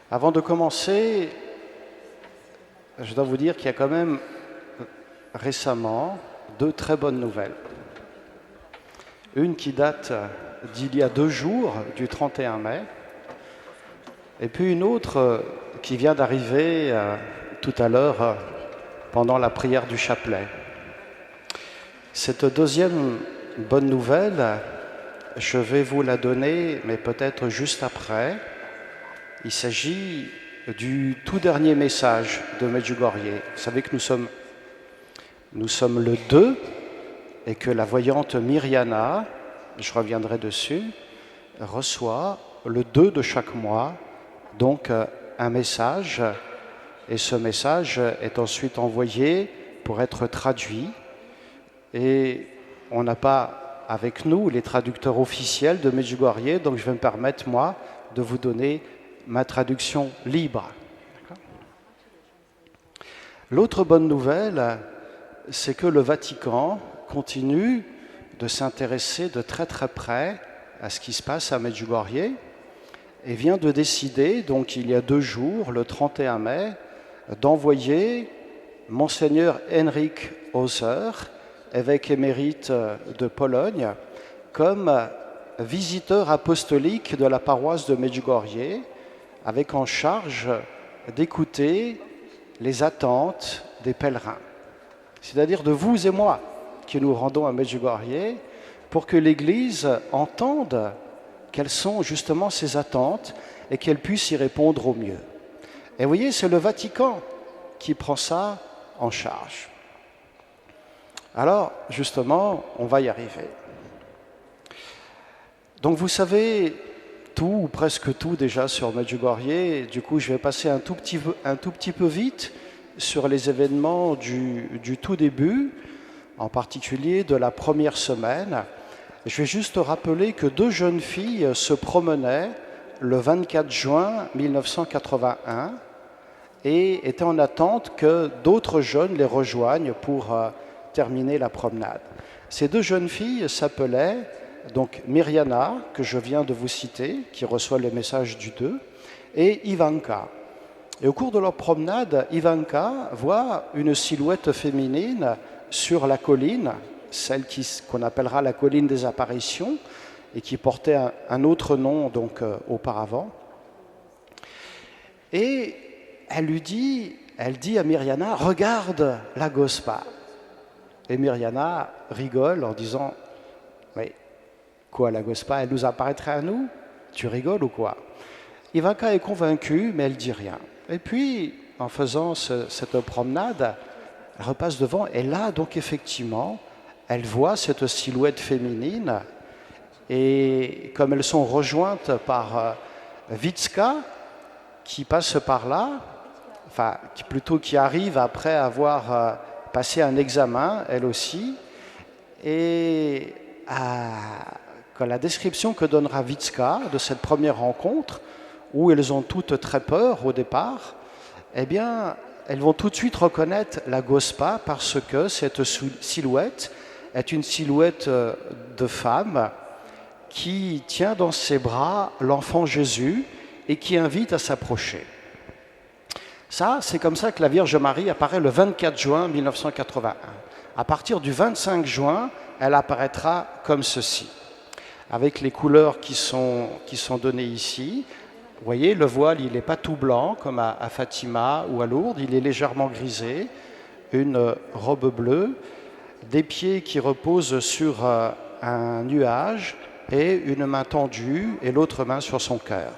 Avant de commencer, je dois vous dire qu'il y a quand même récemment deux très bonnes nouvelles. Une qui date d'il y a 2 jours, du 31 mai, et puis une autre qui vient d'arriver tout à l'heure pendant la prière du chapelet. Cette deuxième bonne nouvelle, je vais vous la donner, mais peut-être juste après. Il s'agit du tout dernier message de Medjugorje. Vous savez que nous sommes le 2 et que la voyante Mirjana, je reviendrai dessus, reçoit le 2 de chaque mois, donc un message, et ce message est ensuite envoyé pour être traduit. Et on n'a pas avec nous les traducteurs officiels de Medjugorje, donc je vais me permettre, moi, de vous donner ma traduction libre. L'autre bonne nouvelle, c'est que le Vatican continue de s'intéresser de très très près à ce qui se passe à Medjugorje et vient de décider, donc il y a 2 jours, le 31 mai, d'envoyer Monseigneur Henryk Hauser, évêque émérite de Pologne, comme visiteur apostolique de la paroisse de Medjugorje, avec en charge d'écouter les attentes des pèlerins, c'est-à-dire de vous et moi qui nous rendons à Medjugorje, pour que l'Église entende quelles sont justement ces attentes et qu'elle puisse y répondre au mieux. Et vous voyez, c'est le Vatican qui prend ça en charge. Alors, justement, on va y arriver. Donc, vous savez tout ou presque tout déjà sur Medjugorje. Du coup, je vais passer un tout petit peu vite sur les événements du tout début, en particulier de la première semaine. Je vais juste rappeler que 2 jeunes filles se promenaient le 24 juin 1981 et étaient en attente que d'autres jeunes les rejoignent pour terminer la promenade. Ces 2 jeunes filles s'appelaient donc Mirjana, que je viens de vous citer, qui reçoit le message du 2, et Ivanka. Et au cours de leur promenade, Ivanka voit une silhouette féminine sur la colline, celle qu'on appellera la colline des apparitions, et qui portait un autre nom donc auparavant. Et elle dit à Mirjana, « Regarde la Gospa !» Et Mirjana rigole en disant, « Mais quoi, la Gospa, elle nous apparaîtrait à nous? Tu rigoles ou quoi ?» Ivanka est convaincue, mais elle ne dit rien. Et puis, en faisant cette promenade, elle repasse devant, et là, donc effectivement, elle voit cette silhouette féminine, et comme elles sont rejointes par Vicka, qui passe par là, enfin, qui arrive après avoir passé un examen, elle aussi, et quand la description que donnera Vicka de cette première rencontre, où elles ont toutes très peur au départ, eh bien, elles vont tout de suite reconnaître la Gospa parce que cette silhouette est une silhouette de femme qui tient dans ses bras l'enfant Jésus et qui invite à s'approcher. Ça, c'est comme ça que la Vierge Marie apparaît le 24 juin 1981. À partir du 25 juin, elle apparaîtra comme ceci, avec les couleurs qui sont données ici. Vous voyez, le voile, il n'est pas tout blanc comme à Fatima ou à Lourdes, il est légèrement grisé, une robe bleue, des pieds qui reposent sur un nuage et une main tendue et l'autre main sur son cœur.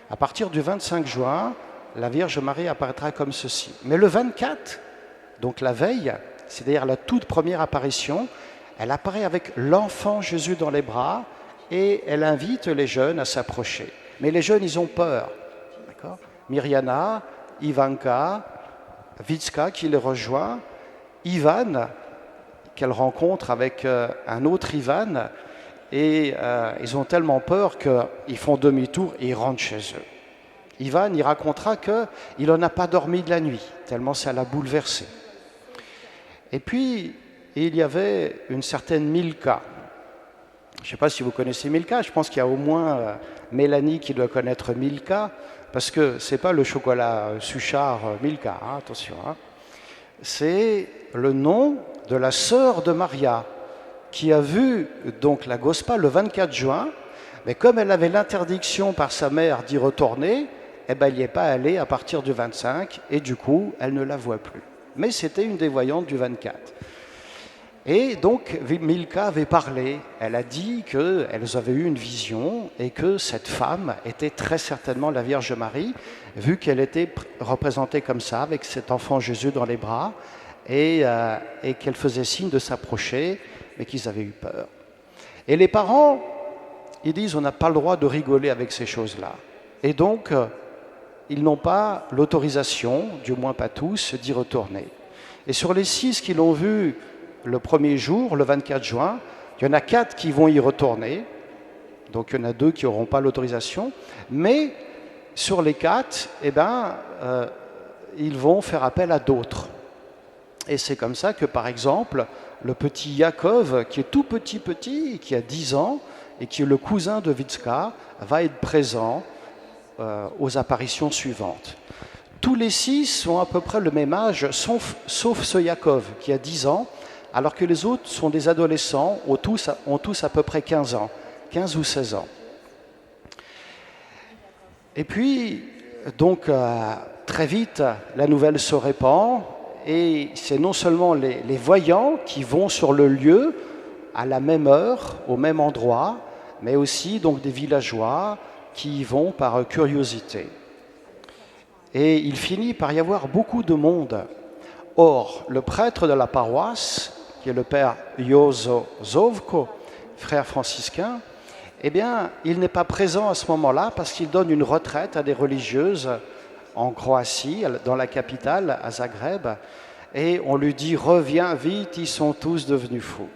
À partir du 25 juin, la Vierge Marie apparaîtra comme ceci. Mais le 24, donc la veille, c'est-à-dire la toute première apparition, elle apparaît avec l'enfant Jésus dans les bras et elle invite les jeunes à s'approcher. Mais les jeunes, ils ont peur. D'accord ? Mirjana, Ivanka, Vicka qui les rejoint, Ivan, qu'elle rencontre avec un autre Ivan, et ils ont tellement peur qu'ils font demi-tour et ils rentrent chez eux. Ivan, il racontera qu'il n'en a pas dormi de la nuit, tellement ça l'a bouleversé. Et puis, il y avait une certaine Milka. Je ne sais pas si vous connaissez Milka, je pense qu'il y a au moins Mélanie qui doit connaître Milka, parce que ce n'est pas le chocolat Suchard Milka, hein, attention. Hein. C'est le nom de la sœur de Maria, qui a vu donc la Gospa le 24 juin, mais comme elle avait l'interdiction par sa mère d'y retourner, eh ben, elle n'y est pas allée à partir du 25, et du coup, elle ne la voit plus. Mais c'était une des voyantes du 24. Et donc, Milka avait parlé, elle a dit qu'elles avaient eu une vision et que cette femme était très certainement la Vierge Marie, vu qu'elle était représentée comme ça, avec cet enfant Jésus dans les bras, et qu'elle faisait signe de s'approcher, mais qu'ils avaient eu peur. Et les parents, ils disent, on n'a pas le droit de rigoler avec ces choses-là. Et donc, ils n'ont pas l'autorisation, du moins pas tous, d'y retourner. Et sur les 6 qui l'ont vu le premier jour, le 24 juin, il y en a 4 qui vont y retourner, donc il y en a 2 qui n'auront pas l'autorisation, mais sur les 4, eh ben, ils vont faire appel à d'autres. Et c'est comme ça que, par exemple, le petit Yakov, qui est tout petit, qui a 10 ans, et qui est le cousin de Vitska, va être présent aux apparitions suivantes. Tous les 6 ont à peu près le même âge, sauf ce Yakov, qui a 10 ans, alors que les autres sont des adolescents, ont tous à peu près 15 ans, 15 ou 16 ans. Et puis, donc, très vite, la nouvelle se répand, et c'est non seulement les voyants qui vont sur le lieu, à la même heure, au même endroit, mais aussi donc, des villageois qui y vont par curiosité. Et il finit par y avoir beaucoup de monde. Or, le prêtre de la paroisse, qui est le père Jozo Zovko, frère franciscain, eh bien, il n'est pas présent à ce moment-là parce qu'il donne une retraite à des religieuses en Croatie, dans la capitale, à Zagreb, et on lui dit « Reviens vite, ils sont tous devenus fous ».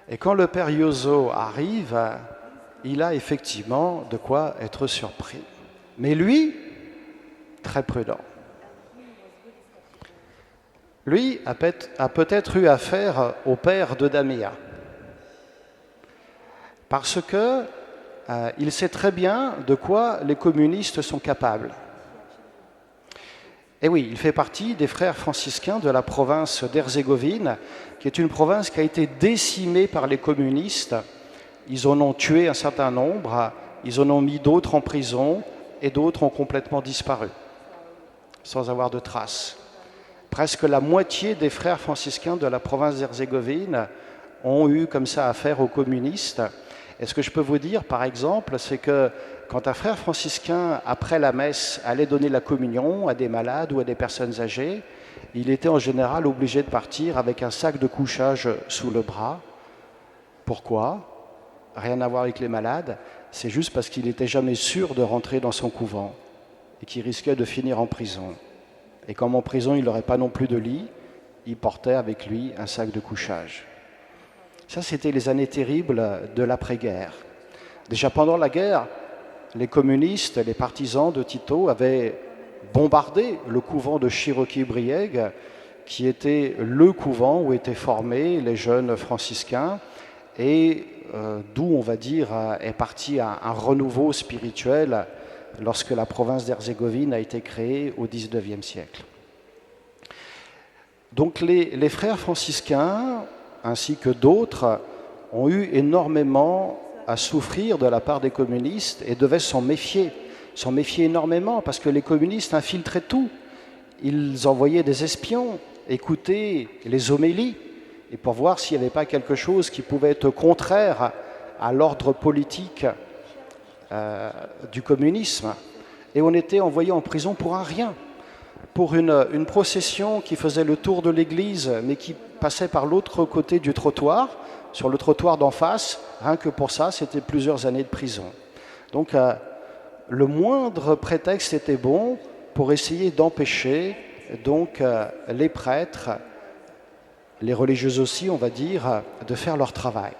Et quand le père Jozo arrive, il a effectivement de quoi être surpris. Mais lui, très prudent. Lui a peut-être eu affaire au père de Damia, parce qu'il sait très bien de quoi les communistes sont capables. Et oui, il fait partie des frères franciscains de la province d'Herzégovine, qui est une province qui a été décimée par les communistes. Ils en ont tué un certain nombre, ils en ont mis d'autres en prison, et d'autres ont complètement disparu, sans avoir de traces. Presque la moitié des frères franciscains de la province d'Herzégovine ont eu comme ça affaire aux communistes. Et ce que je peux vous dire, par exemple, c'est que quand un frère franciscain, après la messe, allait donner la communion à des malades ou à des personnes âgées, il était en général obligé de partir avec un sac de couchage sous le bras. Pourquoi ? Rien à voir avec les malades, c'est juste parce qu'il n'était jamais sûr de rentrer dans son couvent et qu'il risquait de finir en prison. Et comme en prison, il n'aurait pas non plus de lit, il portait avec lui un sac de couchage. Ça, c'était les années terribles de l'après-guerre. Déjà pendant la guerre, les communistes, les partisans de Tito avaient bombardé le couvent de Chiroki-Brieg, qui était le couvent où étaient formés les jeunes franciscains, et d'où, on va dire, est parti un renouveau spirituel lorsque la province d'Herzégovine a été créée au XIXe siècle. Donc les frères franciscains, ainsi que d'autres, ont eu énormément à souffrir de la part des communistes et devaient s'en méfier énormément parce que les communistes infiltraient tout. Ils envoyaient des espions écouter les homélies et pour voir s'il n'y avait pas quelque chose qui pouvait être contraire à l'ordre politique du communisme. Et on était envoyé en prison pour un rien, pour une procession qui faisait le tour de l'église, mais qui passait par l'autre côté du trottoir, sur le trottoir d'en face. Rien que pour ça, c'était plusieurs années de prison. Donc, le moindre prétexte était bon pour essayer d'empêcher donc les prêtres, les religieux aussi, on va dire, de faire leur travail.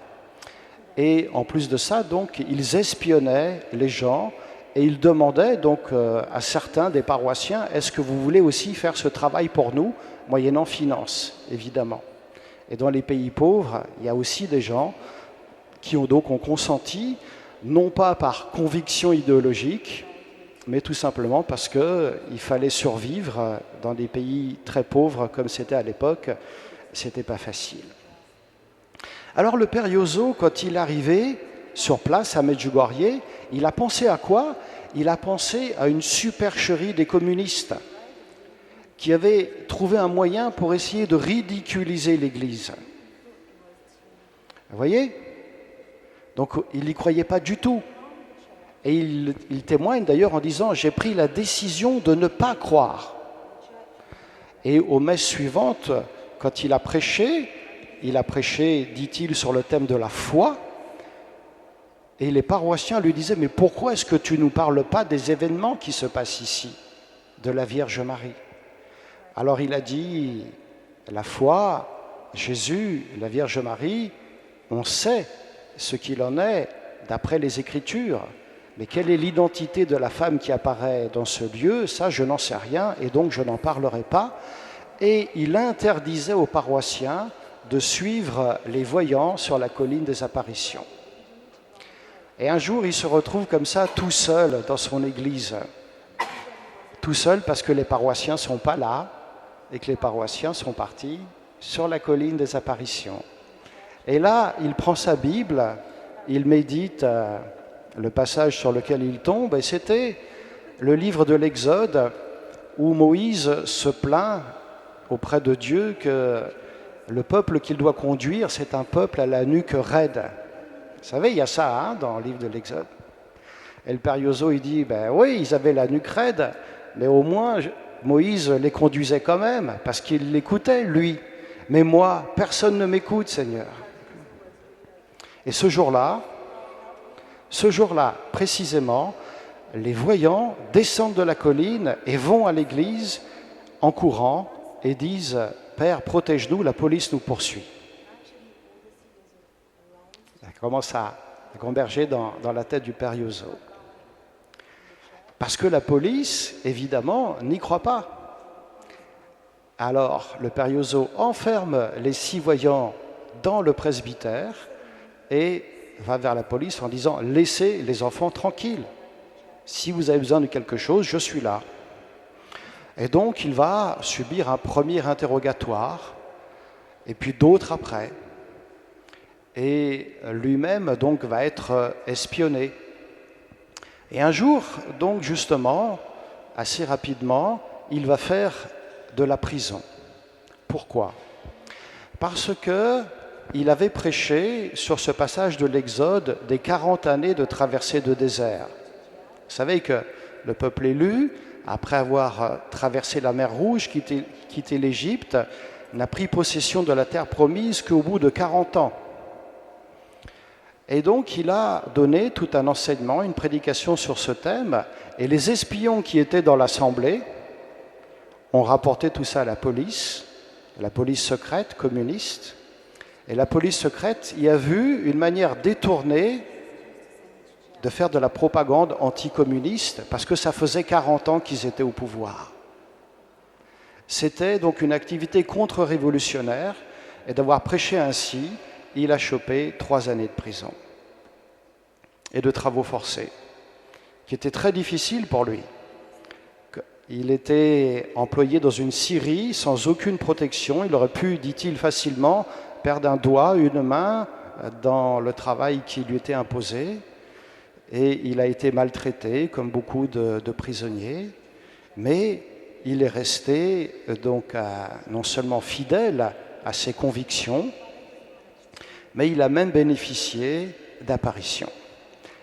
Et en plus de ça, donc, ils espionnaient les gens et ils demandaient donc à certains des paroissiens, est-ce que vous voulez aussi faire ce travail pour nous, moyennant finance, évidemment. Et dans les pays pauvres, il y a aussi des gens qui ont consenti, non pas par conviction idéologique, mais tout simplement parce qu'il fallait survivre dans des pays très pauvres comme c'était à l'époque. C'était pas facile. Alors le père Yozo, quand il est arrivé sur place à Medjugorje, il a pensé à quoi? Il a pensé à une supercherie des communistes qui avaient trouvé un moyen pour essayer de ridiculiser l'Église. Vous voyez? Donc il n'y croyait pas du tout. Et il témoigne d'ailleurs en disant « J'ai pris la décision de ne pas croire ». Et aux messes suivantes, quand il a prêché, dit-il, sur le thème de la foi. Et les paroissiens lui disaient « Mais pourquoi est-ce que tu ne nous parles pas des événements qui se passent ici, de la Vierge Marie ?» Alors il a dit « La foi, Jésus, la Vierge Marie, on sait ce qu'il en est d'après les Écritures. Mais quelle est l'identité de la femme qui apparaît dans ce lieu? Ça, je n'en sais rien et donc je n'en parlerai pas. » Et il interdisait aux paroissiens de suivre les voyants sur la colline des apparitions. Et un jour, il se retrouve comme ça, tout seul dans son église. Tout seul parce que les paroissiens ne sont pas là et que les paroissiens sont partis sur la colline des apparitions. Et là, il prend sa Bible, il médite le passage sur lequel il tombe, et c'était le livre de l'Exode où Moïse se plaint auprès de Dieu que le peuple qu'il doit conduire, c'est un peuple à la nuque raide. Vous savez, il y a ça dans le livre de l'Exode. Et le père Yozo, il dit, ben oui, ils avaient la nuque raide, mais au moins Moïse les conduisait quand même, parce qu'il l'écoutait, lui. Mais moi, personne ne m'écoute, Seigneur. Et ce jour-là, précisément, les voyants descendent de la colline et vont à l'église en courant et disent « Père, protège-nous, la police nous poursuit ». Ça commence à gamberger dans la tête du père Yozo. Parce que la police, évidemment, n'y croit pas. Alors, le père Yozo enferme les 6 voyants dans le presbytère et va vers la police en disant « Laissez les enfants tranquilles. Si vous avez besoin de quelque chose, je suis là. » Et donc, il va subir un premier interrogatoire, et puis d'autres après. Et lui-même, donc, va être espionné. Et un jour, donc, justement, assez rapidement, il va faire de la prison. Pourquoi? Parce qu'il avait prêché sur ce passage de l'Exode des 40 années de traversée de désert. Vous savez que le peuple élu, après avoir traversé la mer Rouge, quitté l'Égypte, n'a pris possession de la terre promise qu'au bout de 40 ans. Et donc, il a donné tout un enseignement, une prédication sur ce thème, et les espions qui étaient dans l'assemblée ont rapporté tout ça à la police secrète communiste, et la police secrète y a vu une manière détournée de faire de la propagande anticommuniste, parce que ça faisait 40 ans qu'ils étaient au pouvoir. C'était donc une activité contre-révolutionnaire, et d'avoir prêché ainsi, il a chopé 3 années de prison et de travaux forcés, qui étaient très difficiles pour lui. Il était employé dans une scierie sans aucune protection. Il aurait pu, dit-il facilement, perdre un doigt, une main dans le travail qui lui était imposé. Et il a été maltraité, comme beaucoup de prisonniers, mais il est resté donc non seulement fidèle à ses convictions, mais il a même bénéficié d'apparitions.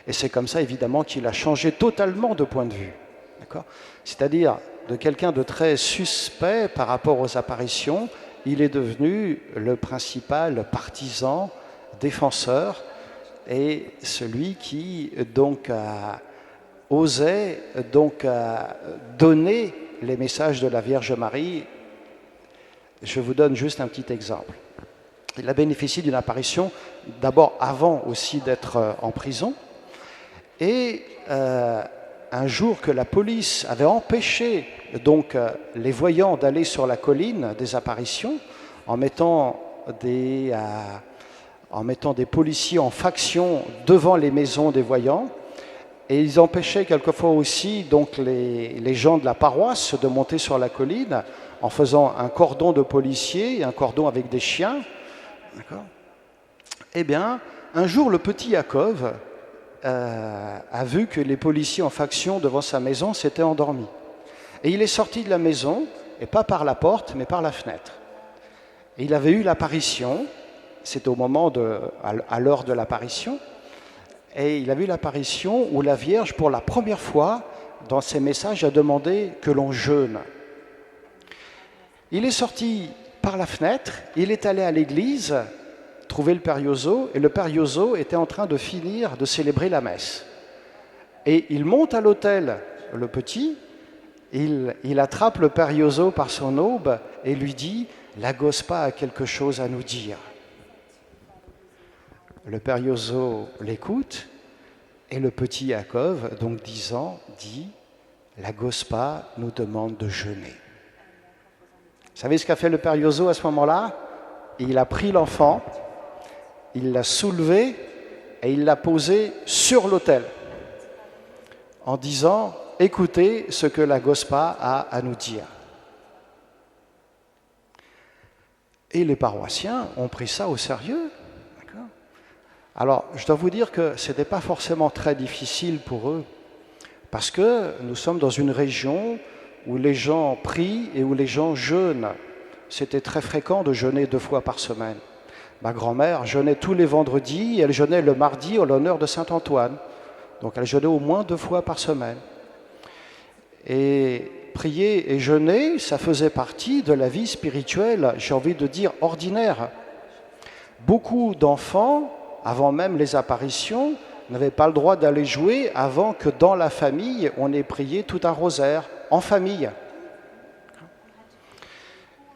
Et c'est comme ça, évidemment, qu'il a changé totalement de point de vue. D'accord ? C'est-à-dire, de quelqu'un de très suspect par rapport aux apparitions, il est devenu le principal partisan, défenseur, et celui qui donc osait donc donner les messages de la Vierge Marie. Je vous donne juste un petit exemple. Il a bénéficié d'une apparition d'abord avant aussi d'être en prison, et un jour que la police avait empêché donc les voyants d'aller sur la colline des apparitions en mettant en mettant des policiers en faction devant les maisons des voyants. Et ils empêchaient quelquefois aussi donc, les gens de la paroisse de monter sur la colline en faisant un cordon de policiers, un cordon avec des chiens. D'accord ? Eh bien, un jour, le petit Yaakov a vu que les policiers en faction devant sa maison s'étaient endormis. Et il est sorti de la maison, et pas par la porte, mais par la fenêtre. Et il avait eu l'apparition, c'était à l'heure de l'apparition, et il a vu l'apparition où la Vierge, pour la première fois, dans ses messages, a demandé que l'on jeûne. Il est sorti par la fenêtre, il est allé à l'église, trouver le Père Yozo, et le Père Yozo était en train de finir de célébrer la messe. Et il monte à l'autel, le petit, il attrape le Père Yozo par son aube et lui dit « La Gospa a quelque chose à nous dire ». Le Père Yozo l'écoute, et le petit Yaakov, donc 10 ans, dit « La Gospa nous demande de jeûner ». Vous savez ce qu'a fait le Père Yozo à ce moment-là? Il a pris l'enfant, il l'a soulevé et il l'a posé sur l'autel en disant « Écoutez ce que la Gospa a à nous dire ». Et les paroissiens ont pris ça au sérieux. D'accord ? Alors, je dois vous dire que ce n'était pas forcément très difficile pour eux, parce que nous sommes dans une région où les gens prient et où les gens jeûnent. C'était très fréquent de jeûner 2 fois par semaine. Ma grand-mère jeûnait tous les vendredis et elle jeûnait le mardi en l'honneur de Saint-Antoine. Donc elle jeûnait au moins 2 fois par semaine. Et prier et jeûner, ça faisait partie de la vie spirituelle, j'ai envie de dire ordinaire. Beaucoup d'enfants, avant même les apparitions, n'avaient pas le droit d'aller jouer avant que dans la famille, on ait prié tout un rosaire, en famille.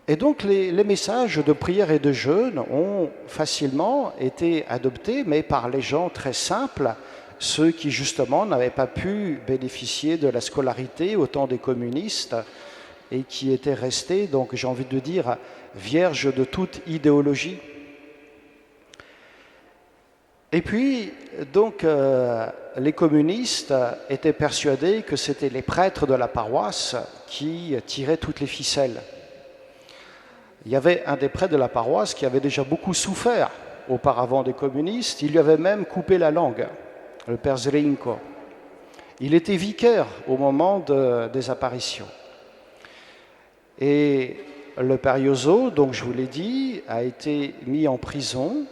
Et donc les messages de prière et de jeûne ont facilement été adoptés, mais par les gens très simples, ceux qui justement n'avaient pas pu bénéficier de la scolarité au temps des communistes et qui étaient restés, donc j'ai envie de dire, vierges de toute idéologie. Et puis, donc, les communistes étaient persuadés que c'était les prêtres de la paroisse qui tiraient toutes les ficelles. Il y avait un des prêtres de la paroisse qui avait déjà beaucoup souffert auparavant des communistes. Il lui avait même coupé la langue, le père Zrinko. Il était vicaire au moment des apparitions. Et le père Yozo, donc je vous l'ai dit, a été mis en prison.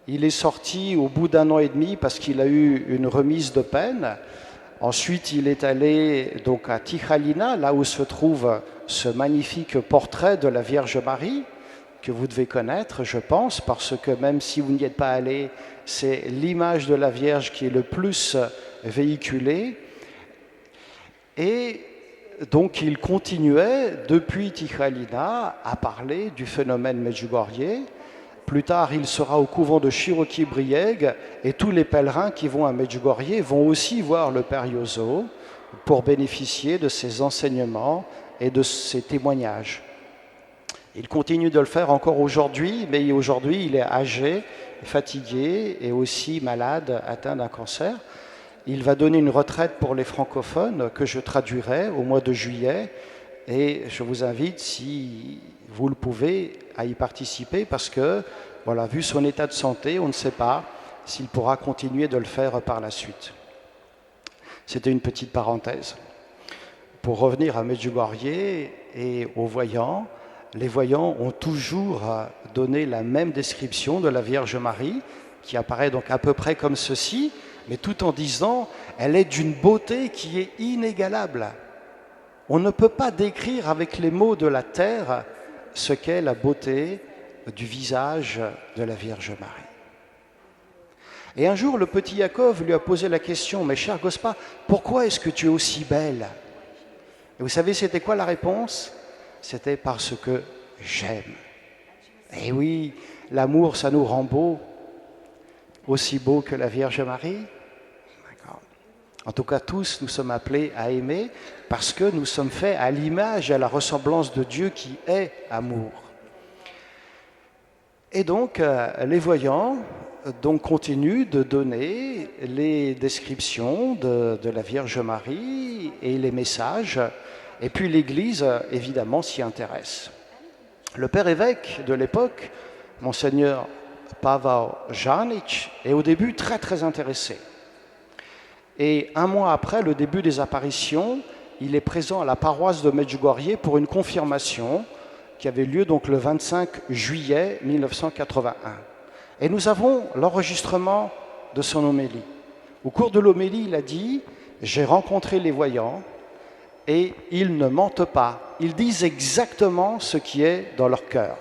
Il est sorti au bout d'1 an et demi parce qu'il a eu une remise de peine. Ensuite, il est allé donc à Tikhalina, là où se trouve ce magnifique portrait de la Vierge Marie, que vous devez connaître, je pense, parce que même si vous n'y êtes pas allé, c'est l'image de la Vierge qui est le plus véhiculée. Et donc, il continuait, depuis Tikhalina, à parler du phénomène Medjugorje. Plus tard, il sera au couvent de Široki-Brijeg et tous les pèlerins qui vont à Medjugorje vont aussi voir le Père Yozo pour bénéficier de ses enseignements et de ses témoignages. Il continue de le faire encore aujourd'hui, mais aujourd'hui, il est âgé, fatigué et aussi malade, atteint d'un cancer. Il va donner une retraite pour les francophones que je traduirai au mois de juillet et je vous invite, si vous le pouvez, à y participer parce que, voilà, vu son état de santé, on ne sait pas s'il pourra continuer de le faire par la suite. C'était une petite parenthèse. Pour revenir à Medjugorje et aux voyants, les voyants ont toujours donné la même description de la Vierge Marie, qui apparaît donc à peu près comme ceci, mais tout en disant « elle est d'une beauté qui est inégalable ». On ne peut pas décrire avec les mots de la terre ce qu'est la beauté du visage de la Vierge Marie. Et un jour, le petit Yaakov lui a posé la question « Mais chère Gospa, pourquoi est-ce que tu es aussi belle ?» Et vous savez, c'était quoi la réponse? C'était parce que j'aime. Et oui, l'amour, ça nous rend beau, aussi beau que la Vierge Marie. En tout cas, tous, nous sommes appelés à aimer parce que nous sommes faits à l'image et à la ressemblance de Dieu qui est amour. Et donc, les voyants donc, continuent de donner les descriptions de la Vierge Marie et les messages, et puis l'Église, évidemment, s'y intéresse. Le père évêque de l'époque, Monseigneur Paweł Janicz, est au début très très intéressé. Et un mois après le début des apparitions, il est présent à la paroisse de Medjugorje pour une confirmation qui avait lieu donc le 25 juillet 1981. Et nous avons l'enregistrement de son homélie. Au cours de l'homélie, il a dit « J'ai rencontré les voyants et ils ne mentent pas. Ils disent exactement ce qui est dans leur cœur. »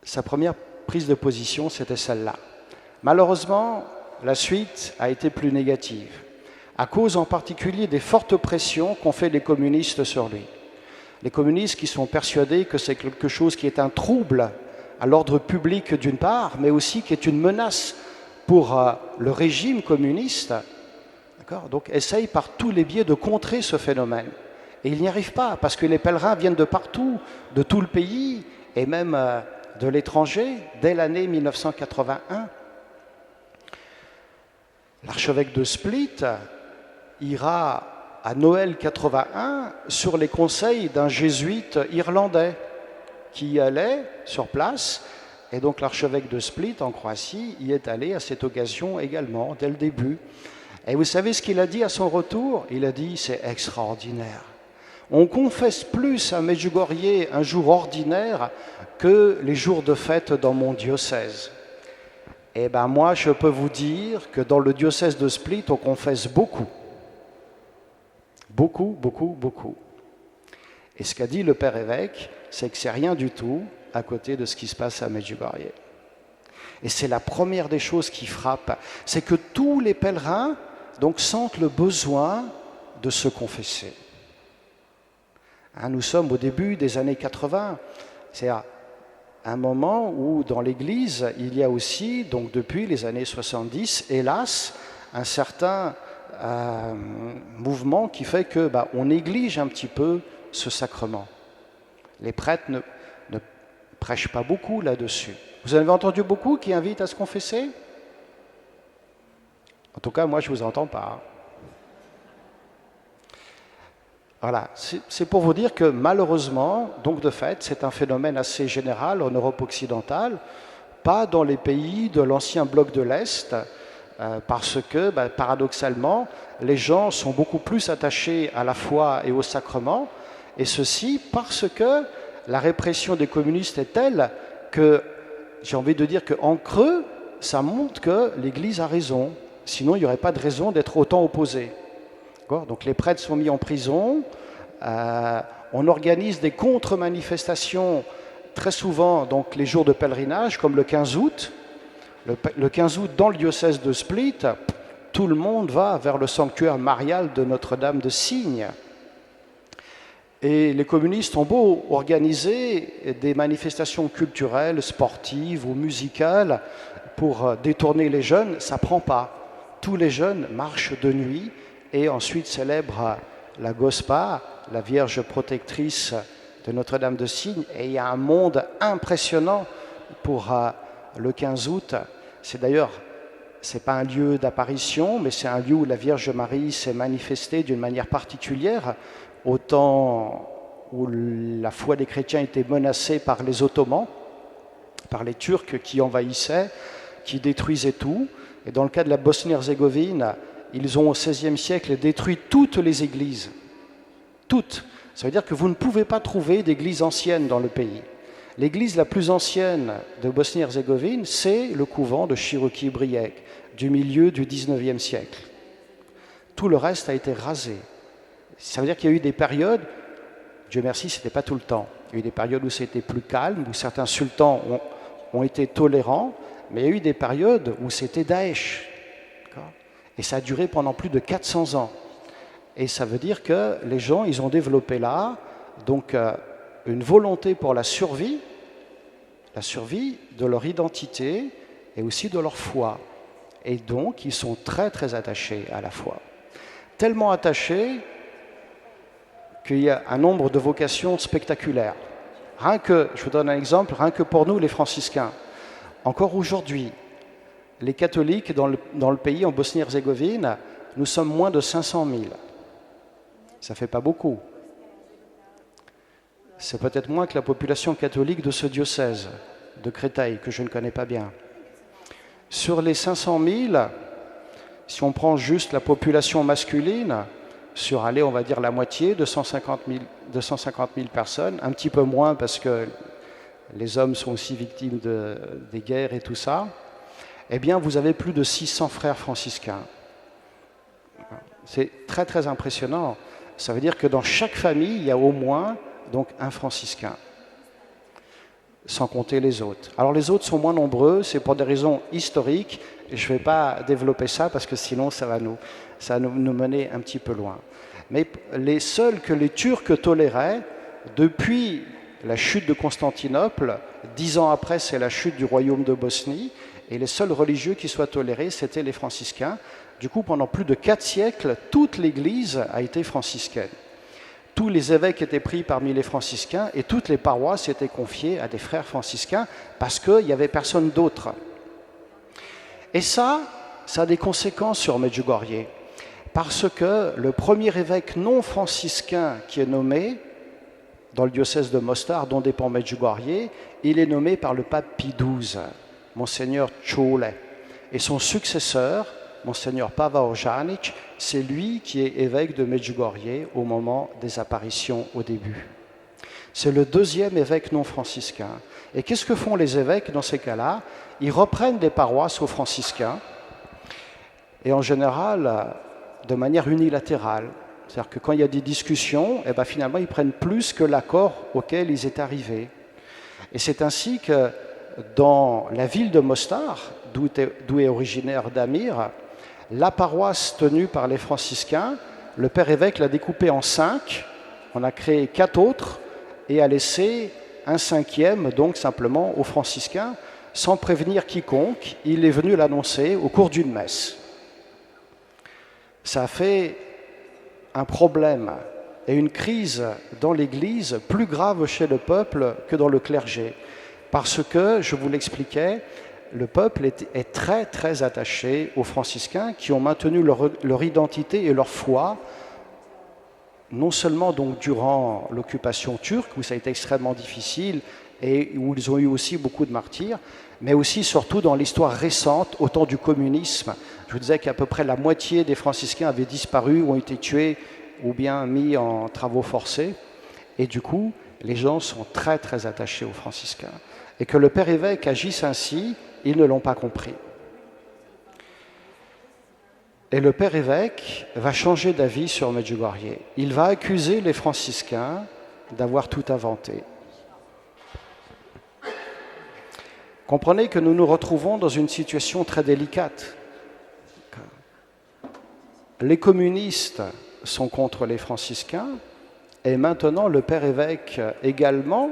Sa première prise de position, c'était celle-là. Malheureusement, la suite a été plus négative, à cause en particulier des fortes pressions qu'ont fait les communistes sur lui. Les communistes qui sont persuadés que c'est quelque chose qui est un trouble à l'ordre public d'une part, mais aussi qui est une menace pour le régime communiste, donc essayent par tous les biais de contrer ce phénomène. Et ils n'y arrivent pas, parce que les pèlerins viennent de partout, de tout le pays, et même de l'étranger, dès l'année 1981. L'archevêque de Split ira à Noël 81 sur les conseils d'un jésuite irlandais qui y allait sur place. Et donc l'archevêque de Split en Croatie y est allé à cette occasion également, dès le début. Et vous savez ce qu'il a dit à son retour? Il a dit, c'est extraordinaire. On confesse plus à Medjugorje un jour ordinaire que les jours de fête dans mon diocèse. Eh bien moi, je peux vous dire que dans le diocèse de Split, on confesse beaucoup. Beaucoup, beaucoup, beaucoup. Et ce qu'a dit le père évêque, c'est que c'est rien du tout à côté de ce qui se passe à Medjugorje. Et c'est la première des choses qui frappe, c'est que tous les pèlerins donc, sentent le besoin de se confesser. Nous sommes au début des années 80, c'est un moment où dans l'Église, il y a aussi, donc depuis les années 70, hélas, un certain mouvement qui fait que on néglige un petit peu ce sacrement. Les prêtres ne prêchent pas beaucoup là-dessus. Vous en avez entendu beaucoup qui invitent à se confesser? En tout cas, moi, je ne vous entends pas. Voilà, c'est pour vous dire que malheureusement, donc de fait, c'est un phénomène assez général en Europe occidentale, pas dans les pays de l'ancien bloc de l'Est, parce que, paradoxalement, les gens sont beaucoup plus attachés à la foi et au sacrement, et ceci parce que la répression des communistes est telle que, j'ai envie de dire qu'en creux, ça montre que l'Église a raison, sinon il n'y aurait pas de raison d'être autant opposé. Donc les prêtres sont mis en prison, on organise des contre-manifestations très souvent donc les jours de pèlerinage, comme le 15 août. Le 15 août, dans le diocèse de Split, tout le monde va vers le sanctuaire marial de Notre-Dame de Signe. Et les communistes ont beau organiser des manifestations culturelles, sportives ou musicales pour détourner les jeunes, ça ne prend pas. Tous les jeunes marchent de nuit et ensuite célèbrent la Gospa, la Vierge protectrice de Notre-Dame de Signe. Et il y a un monde impressionnant pour le 15 août. C'est d'ailleurs, ce n'est pas un lieu d'apparition, mais c'est un lieu où la Vierge Marie s'est manifestée d'une manière particulière, au temps où la foi des chrétiens était menacée par les Ottomans, par les Turcs qui envahissaient, qui détruisaient tout. Et dans le cas de la Bosnie-Herzégovine, ils ont au XVIe siècle détruit toutes les églises. Toutes. Ça veut dire que vous ne pouvez pas trouver d'église ancienne dans le pays. L'église la plus ancienne de Bosnie-Herzégovine, c'est le couvent de Široki Brijeg, du milieu du XIXe siècle. Tout le reste a été rasé. Ça veut dire qu'il y a eu des périodes, Dieu merci, ce n'était pas tout le temps. Il y a eu des périodes où c'était plus calme, où certains sultans ont été tolérants, mais il y a eu des périodes où c'était Daesh. Et ça a duré pendant plus de 400 ans. Et ça veut dire que les gens, ils ont développé là donc, une volonté pour la survie de leur identité et aussi de leur foi. Et donc, ils sont très, très attachés à la foi. Tellement attachés qu'il y a un nombre de vocations spectaculaires. Rien que, je vous donne un exemple, rien que pour nous les franciscains, encore aujourd'hui, les catholiques dans le pays, en Bosnie-Herzégovine, nous sommes moins de 500 000. Ça ne fait pas beaucoup. C'est peut-être moins que la population catholique de ce diocèse, de Créteil, que je ne connais pas bien. Sur les 500 000, si on prend juste la population masculine, sur, allez, on va dire la moitié, 250 000 personnes, un petit peu moins parce que les hommes sont aussi victimes des guerres et tout ça, eh bien, vous avez plus de 600 frères franciscains. C'est très, très impressionnant. Ça veut dire que dans chaque famille, il y a au moins donc, un franciscain, sans compter les autres. Alors, les autres sont moins nombreux, c'est pour des raisons historiques. Je ne vais pas développer ça parce que sinon, ça va nous mener un petit peu loin. Mais les seuls que les Turcs toléraient, depuis la chute de Constantinople, 10 ans après, c'est la chute du royaume de Bosnie, et les seuls religieux qui soient tolérés, c'étaient les franciscains. Du coup, pendant plus de 4 siècles, toute l'Église a été franciscaine. Tous les évêques étaient pris parmi les franciscains et toutes les paroisses étaient confiées à des frères franciscains parce qu'il n'y avait personne d'autre. Et ça a des conséquences sur Medjugorje. Parce que le premier évêque non franciscain qui est nommé dans le diocèse de Mostar, dont dépend Medjugorje, il est nommé par le pape Pie XII, Monseigneur Čule. Et son successeur, Monseigneur Pava Orjanić, c'est lui qui est évêque de Medjugorje au moment des apparitions au début. C'est le deuxième évêque non franciscain. Et qu'est-ce que font les évêques dans ces cas-là? Ils reprennent des paroisses aux franciscains, et en général, de manière unilatérale. C'est-à-dire que quand il y a des discussions, eh bien, finalement, ils prennent plus que l'accord auquel ils étaient arrivés. Et c'est ainsi que dans la ville de Mostar, d'où est originaire Damir, la paroisse tenue par les franciscains, le père évêque l'a découpée en 5, on a créé 4 autres et a laissé un 5e, donc simplement aux franciscains, sans prévenir quiconque. Il est venu l'annoncer au cours d'une messe. Ça a fait un problème et une crise dans l'Église plus grave chez le peuple que dans le clergé. Parce que, je vous l'expliquais, le peuple est très très attaché aux franciscains qui ont maintenu leur identité et leur foi, non seulement donc durant l'occupation turque, où ça a été extrêmement difficile et où ils ont eu aussi beaucoup de martyrs, mais aussi surtout dans l'histoire récente, au temps du communisme. Je vous disais qu'à peu près la moitié des franciscains avaient disparu, ont été tués ou bien mis en travaux forcés. Et du coup, les gens sont très très attachés aux franciscains. Et que le père évêque agisse ainsi, ils ne l'ont pas compris. Et le père évêque va changer d'avis sur Medjugorje. Il va accuser les franciscains d'avoir tout inventé. Comprenez que nous nous retrouvons dans une situation très délicate. Les communistes sont contre les franciscains et maintenant le père évêque également,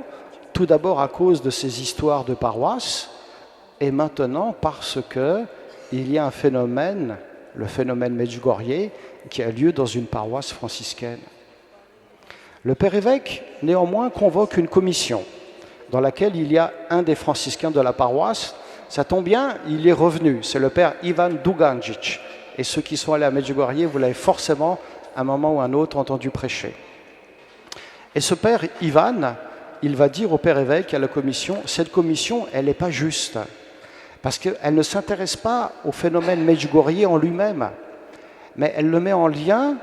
tout d'abord à cause de ces histoires de paroisse et maintenant parce qu'il y a un phénomène, le phénomène Medjugorje, qui a lieu dans une paroisse franciscaine. Le père évêque, néanmoins, convoque une commission dans laquelle il y a un des franciscains de la paroisse. Ça tombe bien, il est revenu, c'est le père Ivan Duganjic. Et ceux qui sont allés à Medjugorje, vous l'avez forcément, à un moment ou à un autre, entendu prêcher. Et ce père Ivan, il va dire au père évêque, à la commission, cette commission, elle n'est pas juste. Parce qu'elle ne s'intéresse pas au phénomène Medjugorje en lui-même, mais elle le met en lien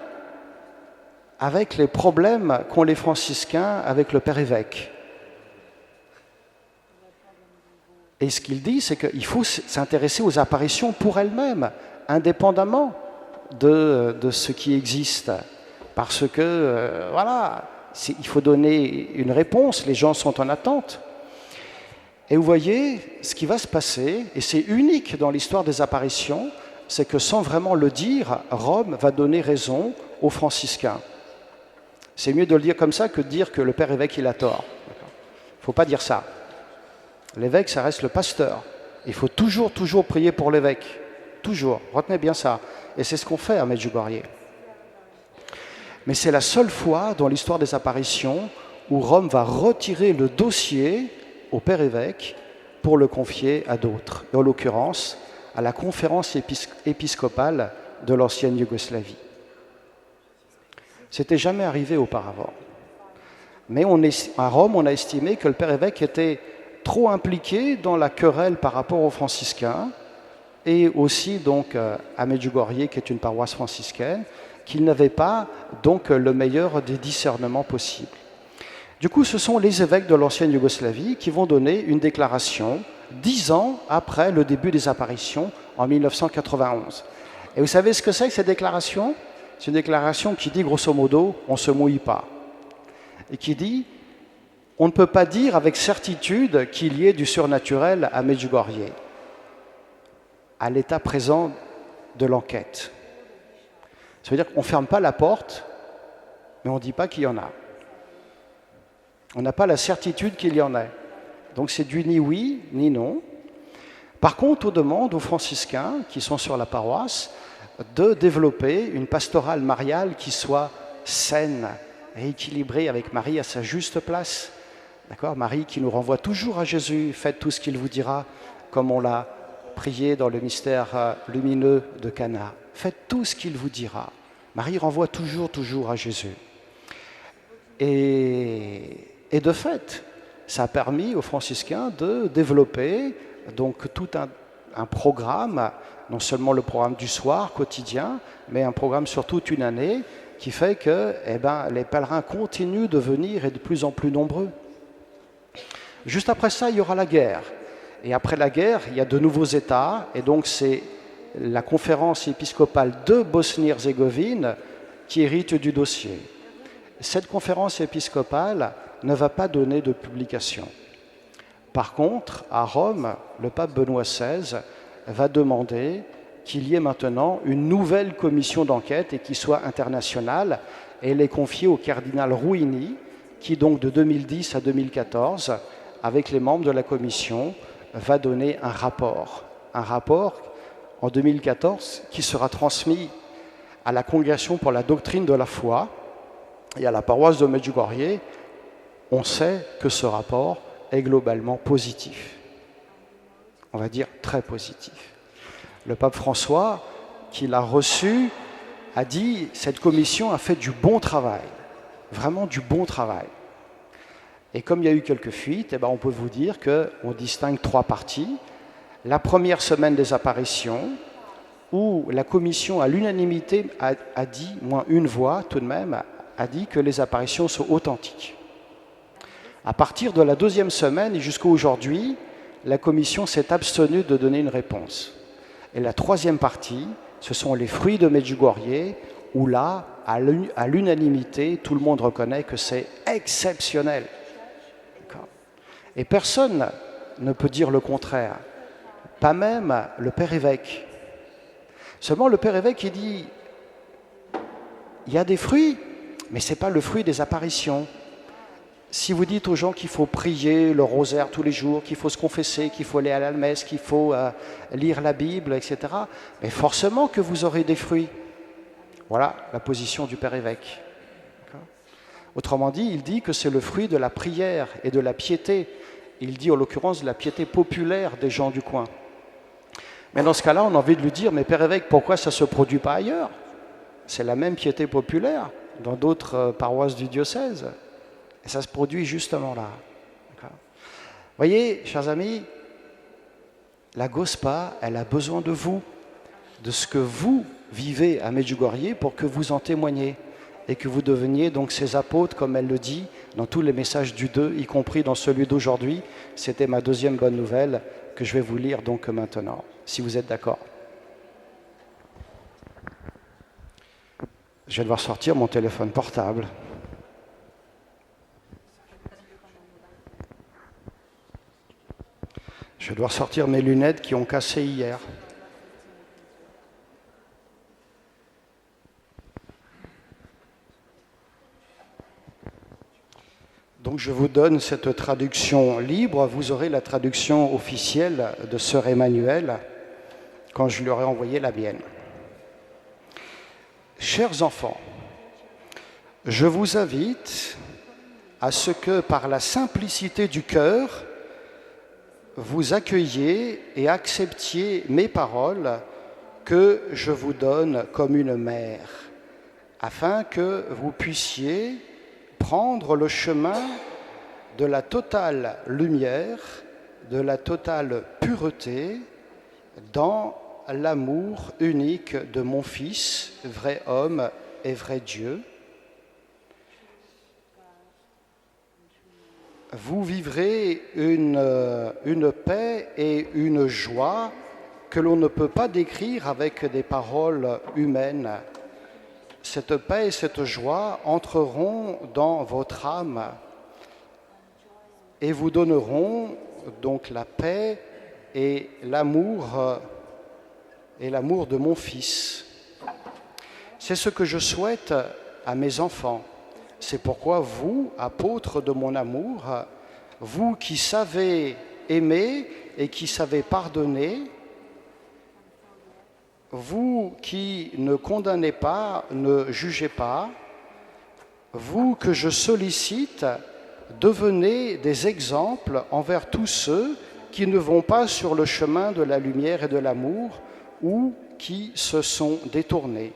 avec les problèmes qu'ont les franciscains avec le père évêque. Et ce qu'il dit, c'est qu'il faut s'intéresser aux apparitions pour elles-mêmes, indépendamment de ce qui existe. Parce que, voilà, il faut donner une réponse, les gens sont en attente. Et vous voyez, ce qui va se passer, et c'est unique dans l'histoire des apparitions, c'est que sans vraiment le dire, Rome va donner raison aux franciscains. C'est mieux de le dire comme ça que de dire que le père évêque il a tort. Il ne faut pas dire ça. L'évêque, ça reste le pasteur. Il faut toujours prier pour l'évêque. Toujours. Retenez bien ça. Et c'est ce qu'on fait à Medjugorje. Mais c'est la seule fois dans l'histoire des apparitions où Rome va retirer le dossier au père évêque pour le confier à d'autres, et en l'occurrence à la conférence épiscopale de l'ancienne Yougoslavie. C'était jamais arrivé auparavant. Mais à Rome, on a estimé que le père évêque était trop impliqué dans la querelle par rapport aux franciscains, et aussi donc à Medjugorje, qui est une paroisse franciscaine, qu'il n'avait pas donc le meilleur des discernements possibles. Du coup, ce sont les évêques de l'ancienne Yougoslavie qui vont donner une déclaration 10 ans après le début des apparitions en 1991. Et vous savez ce que c'est que cette déclaration? C'est une déclaration qui dit grosso modo « on ne se mouille pas » et qui dit « on ne peut pas dire avec certitude qu'il y ait du surnaturel à Medjugorje, à l'état présent de l'enquête ». Ça veut dire qu'on ne ferme pas la porte, mais on ne dit pas qu'il y en a. On n'a pas la certitude qu'il y en ait. Donc c'est du ni oui, ni non. Par contre, on demande aux franciscains qui sont sur la paroisse de développer une pastorale mariale qui soit saine et équilibrée avec Marie à sa juste place. D'accord ? Marie qui nous renvoie toujours à Jésus, faites tout ce qu'il vous dira, comme on l'a prié dans le mystère lumineux de Cana. Faites tout ce qu'il vous dira. Marie renvoie toujours à Jésus. Et de fait, ça a permis aux franciscains de développer donc tout un programme, non seulement le programme du soir quotidien, mais un programme sur toute une année qui fait que les pèlerins continuent de venir et de plus en plus nombreux. Juste après ça, il y aura la guerre. Et après la guerre, il y a de nouveaux États, et donc c'est la conférence épiscopale de Bosnie-Herzégovine qui hérite du dossier. Cette conférence épiscopale ne va pas donner de publication. Par contre, à Rome, le pape Benoît XVI va demander qu'il y ait maintenant une nouvelle commission d'enquête et qui soit internationale, et elle est confiée au cardinal Ruini, qui donc de 2010 à 2014, avec les membres de la commission, va donner un rapport en 2014 qui sera transmis à la Congrégation pour la doctrine de la foi et à la paroisse de Medjugorje. On sait que ce rapport est globalement positif. On va dire très positif. Le pape François, qui l'a reçu, a dit « cette commission a fait du bon travail, vraiment du bon travail ». Et comme il y a eu quelques fuites, on peut vous dire qu'on distingue 3 parties. La première semaine des apparitions, où la commission à l'unanimité a dit, moins une voix tout de même, a dit que les apparitions sont authentiques. À partir de la 2e semaine et jusqu'à aujourd'hui, la commission s'est abstenue de donner une réponse. Et la 3e partie, ce sont les fruits de Medjugorje, où là, à l'unanimité, tout le monde reconnaît que c'est exceptionnel. Et personne ne peut dire le contraire, pas même le père évêque. Seulement le père évêque, il dit, il y a des fruits, mais ce n'est pas le fruit des apparitions. Si vous dites aux gens qu'il faut prier le rosaire tous les jours, qu'il faut se confesser, qu'il faut aller à la messe, qu'il faut lire la Bible, etc., mais forcément que vous aurez des fruits. Voilà la position du père évêque. Autrement dit, il dit que c'est le fruit de la prière et de la piété. Il dit en l'occurrence de la piété populaire des gens du coin. Mais dans ce cas-là, on a envie de lui dire, mais père évêque, pourquoi ça ne se produit pas ailleurs? C'est la même piété populaire dans d'autres paroisses du diocèse. Et ça se produit justement là. Vous voyez, chers amis, la GOSPA, elle a besoin de vous, de ce que vous vivez à Medjugorje pour que vous en témoigniez et que vous deveniez donc ces apôtres, comme elle le dit, dans tous les messages du 2, y compris dans celui d'aujourd'hui. C'était ma 2e bonne nouvelle que je vais vous lire donc maintenant, si vous êtes d'accord. Je vais devoir sortir mon téléphone portable. Je vais devoir sortir mes lunettes qui ont cassé hier. Donc je vous donne cette traduction libre. Vous aurez la traduction officielle de Sœur Emmanuel quand je lui aurai envoyé la mienne. Chers enfants, je vous invite à ce que, par la simplicité du cœur, vous accueilliez et acceptiez mes paroles que je vous donne comme une mère, afin que vous puissiez prendre le chemin de la totale lumière, de la totale pureté, dans l'amour unique de mon Fils, vrai homme et vrai Dieu. Vous vivrez une paix et une joie que l'on ne peut pas décrire avec des paroles humaines. Cette paix et cette joie entreront dans votre âme et vous donneront donc la paix et l'amour de mon Fils. C'est ce que je souhaite à mes enfants. C'est pourquoi vous, apôtres de mon amour, vous qui savez aimer et qui savez pardonner, vous qui ne condamnez pas, ne jugez pas, vous que je sollicite, devenez des exemples envers tous ceux qui ne vont pas sur le chemin de la lumière et de l'amour ou qui se sont détournés.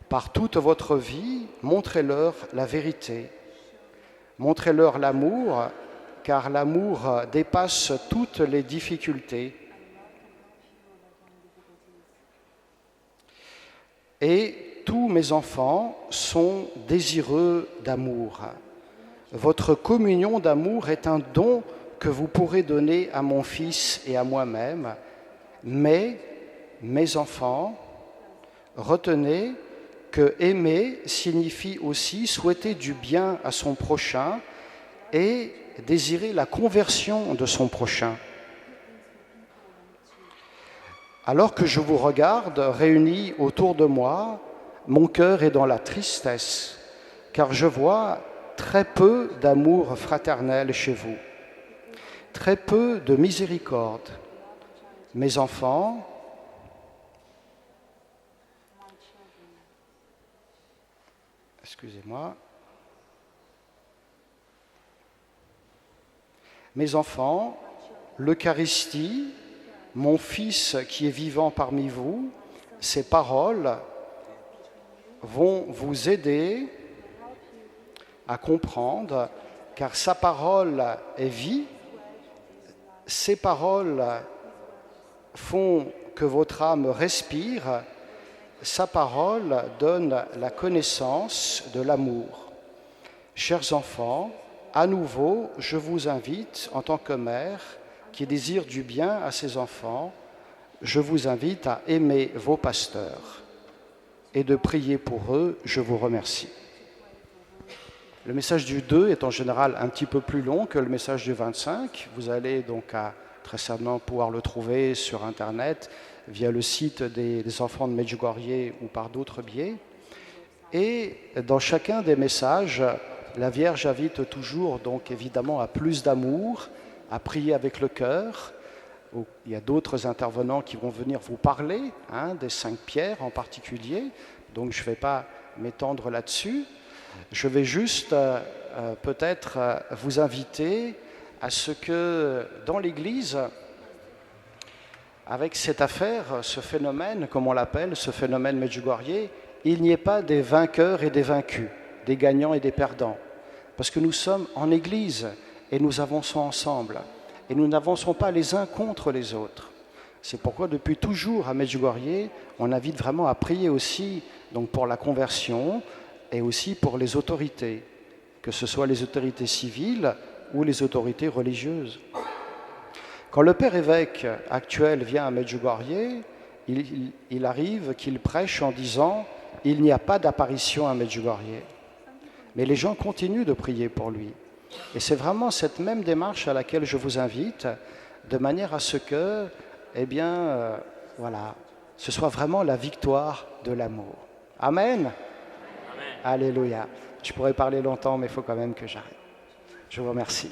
Par toute votre vie, montrez-leur la vérité. Montrez-leur l'amour, car l'amour dépasse toutes les difficultés. Et tous mes enfants sont désireux d'amour. Votre communion d'amour est un don que vous pourrez donner à mon Fils et à moi-même. Mais, mes enfants, retenez que aimer signifie aussi souhaiter du bien à son prochain et désirer la conversion de son prochain. Alors que je vous regarde réunis autour de moi, mon cœur est dans la tristesse, car je vois très peu d'amour fraternel chez vous, très peu de miséricorde. Mes enfants, excusez-moi, mes enfants, l'Eucharistie, mon Fils qui est vivant parmi vous, ces paroles vont vous aider à comprendre, car sa parole est vie, ces paroles font que votre âme respire, sa parole donne la connaissance de l'amour. Chers enfants, à nouveau, je vous invite, en tant que mère qui désire du bien à ses enfants, je vous invite à aimer vos pasteurs et de prier pour eux. Je vous remercie. Le message du 2 est en général un petit peu plus long que le message du 25. Vous allez donc très certainement pouvoir le trouver sur Internet, via le site des enfants de Medjugorje ou par d'autres biais. Et dans chacun des messages, la Vierge invite toujours donc évidemment à plus d'amour, à prier avec le cœur. Il y a d'autres intervenants qui vont venir vous parler, des 5 pierres en particulier, donc je ne vais pas m'étendre là-dessus. Je vais juste peut-être vous inviter à ce que dans l'Église, avec cette affaire, ce phénomène, comme on l'appelle, ce phénomène Medjugorje, il n'y ait pas des vainqueurs et des vaincus, des gagnants et des perdants. Parce que nous sommes en Église et nous avançons ensemble. Et nous n'avançons pas les uns contre les autres. C'est pourquoi depuis toujours à Medjugorje, on invite vraiment à prier aussi donc pour la conversion et aussi pour les autorités, que ce soit les autorités civiles ou les autorités religieuses. Quand le père évêque actuel vient à Medjugorje, il arrive qu'il prêche en disant « Il n'y a pas d'apparition à Medjugorje ». Mais les gens continuent de prier pour lui. Et c'est vraiment cette même démarche à laquelle je vous invite, de manière à ce que, ce soit vraiment la victoire de l'amour. Amen. Amen. Alléluia. Je pourrais parler longtemps, mais il faut quand même que j'arrête. Je vous remercie.